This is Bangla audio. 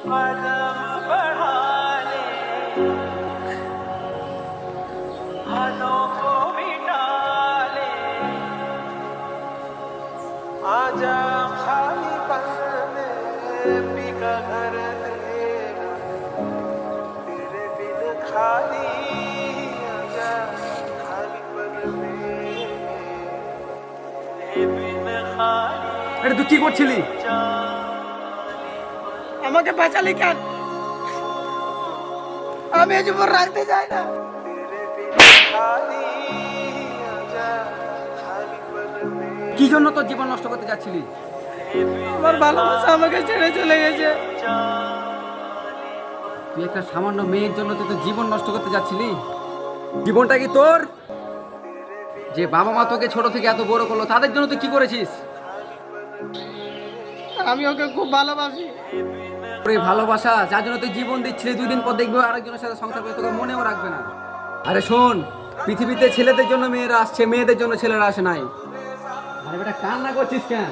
कदम बढ़ा ले, हाथों को मिटा ले, आजा खाली पल में पीका घर तेरा, तेरे बिन खाली आजा खाली पल में, तेरे बिन खाली এটা তুই কি করছিলি? আমাকে বাঁচালি কেন? আমি এই জীবন রাখতে চাই না। तेरे बिन खाली आजा खाली पल में, কি জন্য তোর জীবন নষ্ট করতে যাচ্ছিলি? আমার ভালোবাসা আমাকে ছেড়ে চলে গেছে। তুই একটা সামান্য মেয়ের জন্য তুই তোর জীবন নষ্ট করতে যাচ্ছিলি? জীবনটা কি তোর? যে বাবা মা তোকে ছোট থেকে এত বড় করলো তাদের জন্য তুই কি করেছিস? আমি ওকে খুব ভালোবাসি। তোর এই ভালোবাসা যার জন্য তুই জীবন দিচ্ছিলি, 2 দিন পর দেখবি আরেকজনের সাথে সংসার করে তোকে মনেও রাখবে না। আরে শোন, পৃথিবীতে ছেলেদের জন্য মেয়েরা আসছে, মেয়েদের জন্য ছেলেরা আসে নাই। আরে বেটা কান্না করছিস কেন?